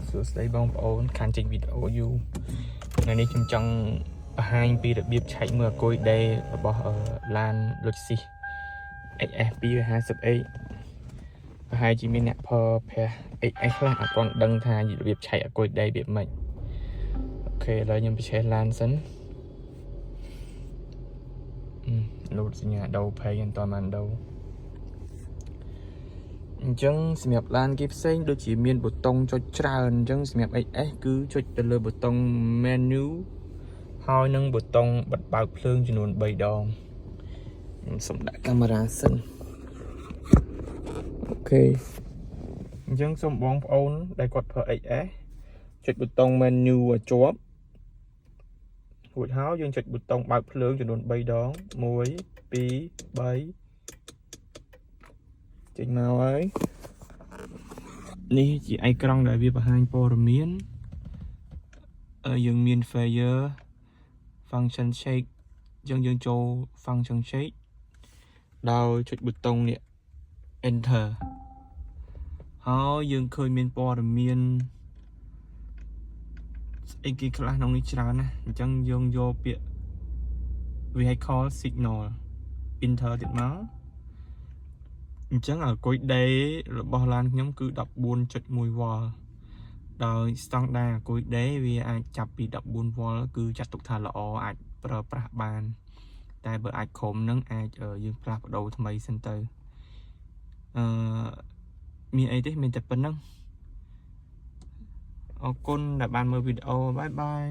សួស្តីបងប្អូនខានចេញវីដេអូយូរថ្ងៃនេះខ្ញុំចង់បង្ហាញពីរបៀបឆែកមើលអាគុយដេររបស់ឡាន Lexus XS 250H ប្រហែលជាមានអ្នកប្រើប្រាស់ XS ខ្លះអត់ទាន់ដឹងថារបៀបឆែកអាគុយដេររបៀបម៉េចអូខេឥឡូវខ្ញុំបញ្ឆេះឡានសិនលូតសញ្ញាដូរភ័យមិនតាន់បានដូរអញ្ចឹងសម្រាប់ឡានគេផ្សេងដូចជាមានប៊ូតុងចុចច្រើនអញ្ចឹងសម្រាប់ XS គឺចុចទៅលើប៊ូតុង menu ហើយនឹងប៊ូតុងបិទបើកភ្លើងចំនួន3ដងខ្ញុំសូមដាក់កាមេរ៉ាសិនអូខេអញ្ចឹងសូមបងប្អូនដែលគាត់ប្រើ XS ចុចប៊ូតុង menu ឲ្យជាប់រួចហើយយើងចុចប៊ូតុងបើកភ្លើងចំនួន3ដង1 2 3ចេញមកហើយនេះជាអេក្រង់ដែលវាបង្ហាញព័ត៌មានយើងមាន Fire function shake អញ្ចឹងយើងចូល function shake ដោយចុចប៊ូតុងនេះ enter ហើយយើងឃើញមានព័ត៌មានស្អីគេខ្លះក្នុងនេះច្រើនណាស់អញ្ចឹងយើងយកពាក្យ vehicle signal enter ទៀតមកអញ្ចឹងអាគុយដេររបស់ឡានខ្ញុំគឺ 14.1 វ៉ុលដោយ standard អាគុយដេរវាអាចចាប់ពី14 វ៉ុលគឺចាត់ទុកថាល្អអាចប្រើប្រាស់បានតែបើអាចក្រោមនឹងអាចយើងផ្លាស់ប្ដូរថ្មីសិនទៅមានអីទេមានតែប៉ុណ្្នឹងអរគុណដែលបានមើលវីដេអូបាយបាយ